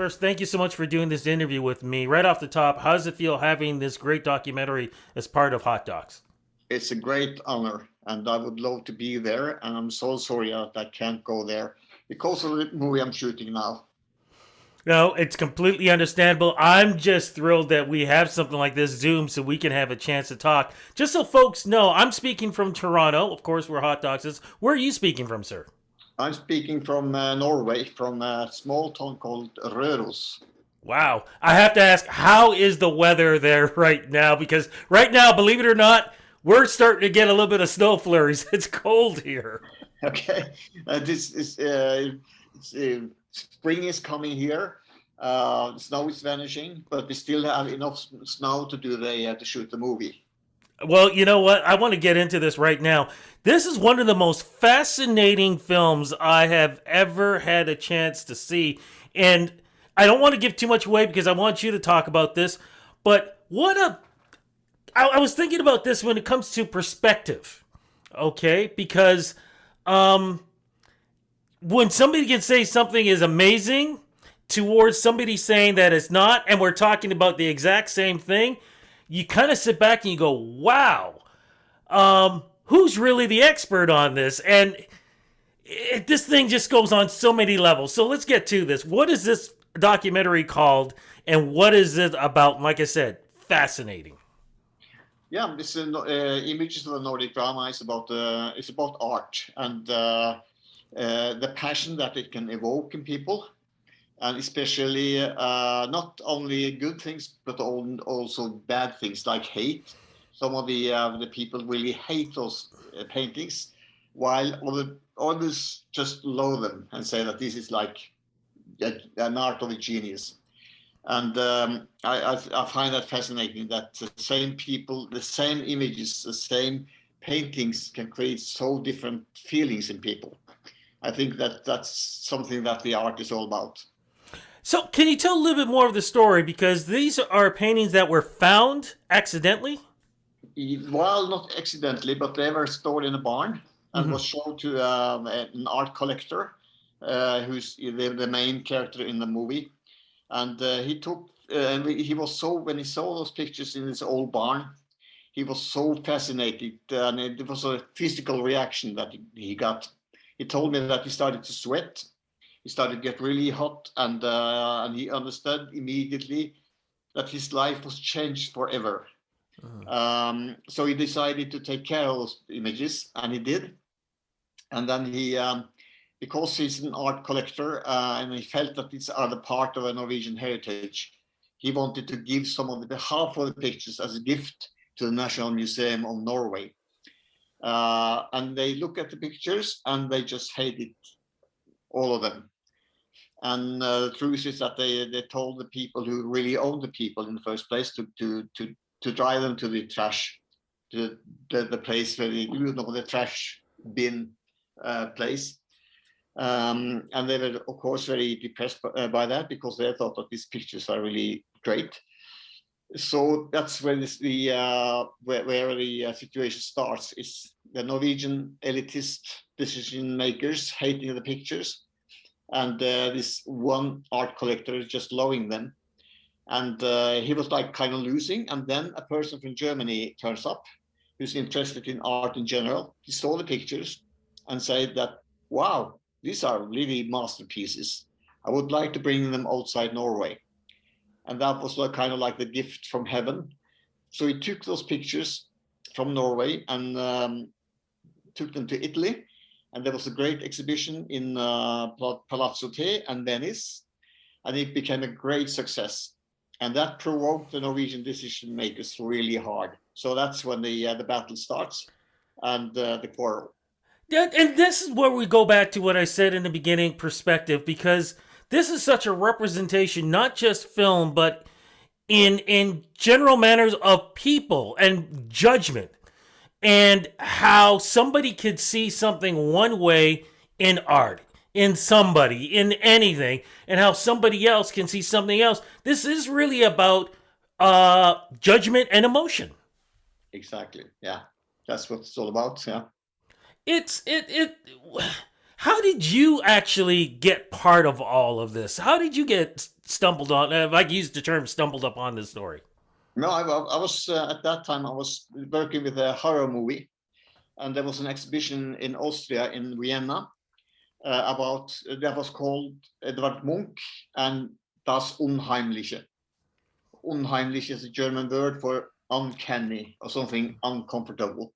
first, thank you so much for doing this interview with me. Right off the top, how does it feel having this great documentary as part of Hot Docs? It's a great honor, and I would love to be there. And I'm so sorry that I can't go there because of the movie I'm shooting now. No, it's completely understandable. I'm just thrilled that we have something like this Zoom so we can have a chance to talk. Just so folks know, I'm speaking from Toronto. Of course, we're Hot Docs is. Where are you speaking from, sir? I'm speaking from Norway, from a small town called Røros. Wow. I have to ask, how is the weather there right now? Because right now, believe it or not, we're starting to get a little bit of snow flurries. It's cold here. Okay, this is spring is coming here. Snow is vanishing, but we still have enough snow to do to shoot the movie. Well, you know what? I want to get into this right now. This is one of the most fascinating films I have ever had a chance to see. And I don't want to give too much away because I want you to talk about this. But what a. I was thinking about this when it comes to perspective. Okay? Because when somebody can say something is amazing towards somebody saying that it's not, and we're talking about the exact same thing, you kind of sit back and you go, wow, who's really the expert on this? And this thing just goes on so many levels. So let's get to this. What is this documentary called, and what is it about? Like I said, fascinating. Yeah, this images of the Nordic drama is about art and the passion that it can evoke in people, and especially not only good things but also bad things like hate. Some of the people really hate those paintings, while others just love them and say that this is like an art of a genius. And I find that fascinating that the same people, the same images, the same paintings can create so different feelings in people. I think that that's something that the art is all about. So, can you tell a little bit more of the story? Because these are paintings that were found accidentally. Well, not accidentally, but they were stored in a barn and Mm-hmm. was shown to an art collector, who's the main character in the movie. And he took, and he was so, when he saw those pictures in his old barn, he was so fascinated, and it was a physical reaction that he got. He told me that he started to sweat, he started to get really hot, and he understood immediately that his life was changed forever. So he decided to take care of those images, and he did. And then because he's an art collector, and he felt that these are the part of a Norwegian heritage, he wanted to give some of the half of the pictures as a gift to the National Museum of Norway. And they look at the pictures and they just hate it, all of them. And the truth is that they told the people who really owned the people in the first place to drive them to the trash, to the place where the trash bin place. And they were, of course, very depressed by that because they thought that these pictures are really great. So that's where where the situation starts. Is the Norwegian elitist decision makers hating the pictures, and this one art collector is just loving them. And he was like kind of losing. And then a person from Germany turns up who's interested in art in general. He saw the pictures and said that, wow, these are really masterpieces. I would like to bring them outside Norway. And that was like, kind of like the gift from heaven. So he took those pictures from Norway and took them to Italy. And there was a great exhibition in Palazzo Te and Venice. And it became a great success. And that provoked the Norwegian decision makers really hard. So that's when the battle starts and the quarrel. Yeah, and this is where we go back to what I said in the beginning perspective, because this is such a representation, not just film, but in general manners of people and judgment, and how somebody could see something one way in art, in somebody, in anything, and how somebody else can see something else. This is really about judgment and emotion. Exactly. Yeah. That's what it's all about. Yeah. It's it. How did you actually get part of all of this? How did you get stumbled on? If I use the term stumbled upon this story. No, I was at that time I was working with a horror movie, and there was an exhibition in Austria in Vienna about that was called Edvard Munch and Das Unheimliche. Unheimlich is a German word for uncanny or something uncomfortable.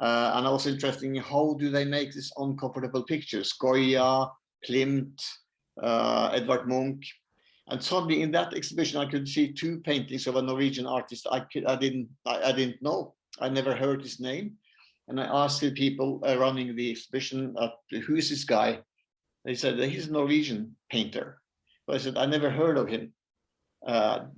And I was interested in how do they make these uncomfortable pictures? Goya, Klimt, Edvard Munch. And suddenly in that exhibition, I could see two paintings of a Norwegian artist I didn't know. I never heard his name. And I asked the people running the exhibition, who is this guy? They said he's a Norwegian painter. But I said, I never heard of him.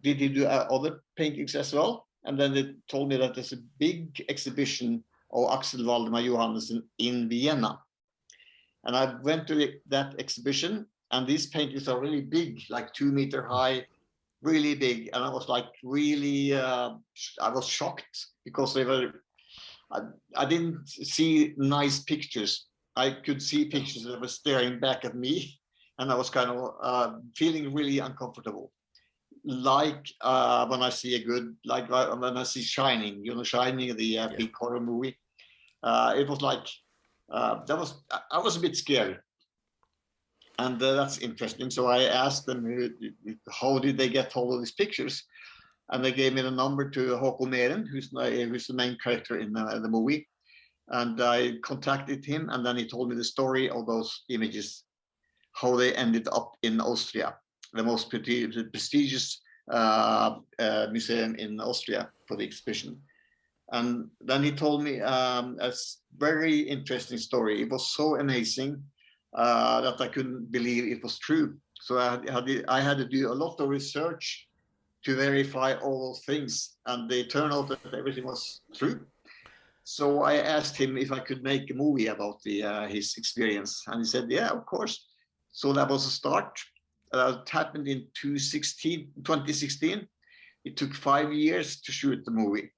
Did he do other paintings as well? And then they told me that there's a big exhibition of Axel Waldemar Johannessen in Vienna. And I went to that exhibition, and these paintings are really big, like 2 meter high, really big. And I was like, really, I was shocked because they were, I didn't see nice pictures. I could see pictures that were staring back at me, and I was kind of feeling really uncomfortable. Like when I see a good, like when I see Shining, Shining, the big horror movie. It was like I was a bit scared, and that's interesting. So I asked them how did they get hold of these pictures, and they gave me the number to Håkon Meren, who's the main character in the movie, and I contacted him, and then he told me the story of those images, how they ended up in Austria, the most prestigious museum in Austria for the exhibition. And then he told me a very interesting story. It was so amazing that I couldn't believe it was true. So I had to do a lot of research to verify all those things, and they turned out that everything was true. So I asked him if I could make a movie about his experience, and he said, "Yeah, of course." So that was a start. It happened in 2016. It took 5 years to shoot the movie.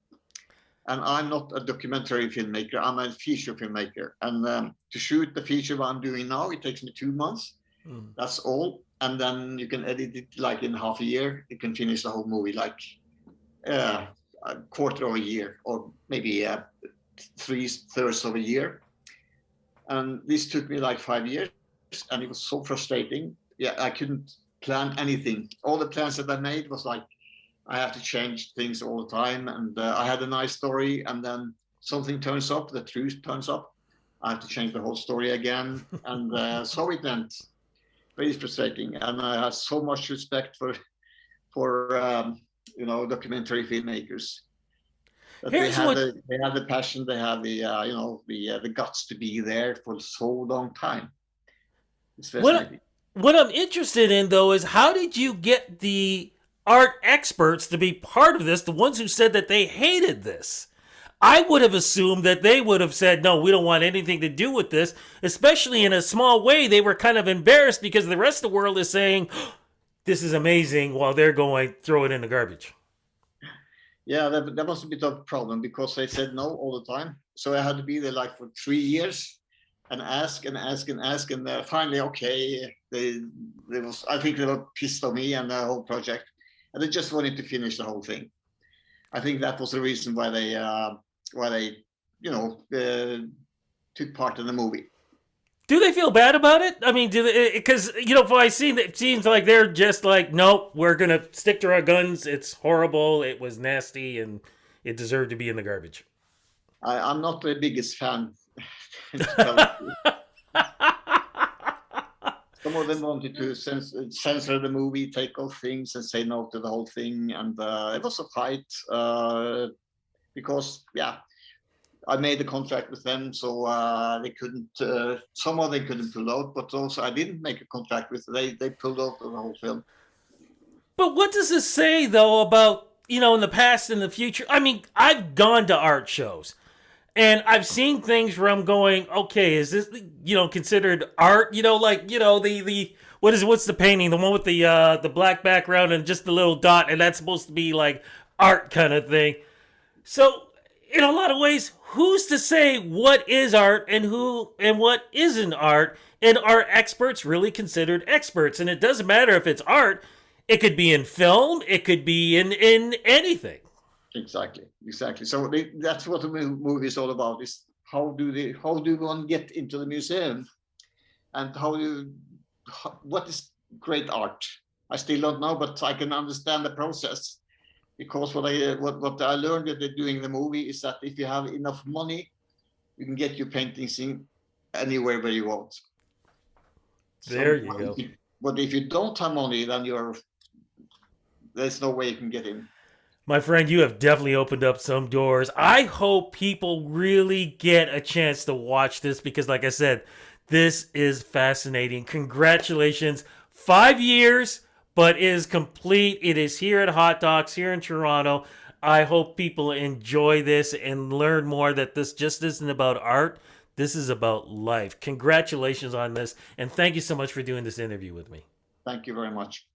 And I'm not a documentary filmmaker, I'm a feature filmmaker. And to shoot the feature what I'm doing now, it takes me 2 months. That's all. And then you can edit it like in half a year. You can finish the whole movie like a quarter of a year, or maybe 3/3 of a year. And this took me like 5 years, and it was so frustrating. Yeah, I couldn't plan anything. All the plans that I made was like, I have to change things all the time. And I had a nice story, and then something turns up, the truth turns up. I have to change the whole story again. And so it went. Very frustrating. And I have so much respect for documentary filmmakers. That they have the passion, they have the guts to be there for so long time. It's fascinating. What I'm interested in, though, is how did you get the art experts to be part of this, the ones who said that they hated this? I would have assumed that they would have said, no, we don't want anything to do with this, especially in a small way. They were kind of embarrassed because the rest of the world is saying, this is amazing, while they're going, throw it in the garbage. Yeah, that was a bit of a problem because they said no all the time. So I had to be there like for 3 years and ask, and finally, okay, I think they were pissed on me and the whole project, and they just wanted to finish the whole thing. I think that was the reason why they took part in the movie. Do they feel bad about it? I mean, because from what I seen, it seems like they're just like, nope, we're gonna stick to our guns. It's horrible. It was nasty, and it deserved to be in the garbage. I'm not the biggest fan. Some of them wanted to censor the movie, take off things, and say no to the whole thing, and it was a fight because, yeah, I made a contract with them, so they couldn't. Some of them couldn't pull out, but also I didn't make a contract with them. They pulled out of the whole film. But what does this say, though, about in the past and the future? I mean, I've gone to art shows, and I've seen things where I'm going, okay, is this considered art? The what's the painting? The one with the black background and just the little dot, and that's supposed to be like art kind of thing. So in a lot of ways, who's to say what is art and what isn't art? And are experts really considered experts? And it doesn't matter if it's art. It could be in film. It could be in anything. Exactly, exactly. So that's what the movie is all about: is how do one get into the museum, and what is great art? I still don't know, but I can understand the process, because what I learned with doing the movie is that if you have enough money, you can get your paintings in anywhere where you want. There So, you go. but if you don't have money, then there's no way you can get in. My friend, you have definitely opened up some doors. I hope people really get a chance to watch this because, like I said, this is fascinating. Congratulations. 5 years, but it is complete. It is here at Hot Docs, here in Toronto. I hope people enjoy this and learn more that this just isn't about art. This is about life. Congratulations on this. And thank you so much for doing this interview with me. Thank you very much.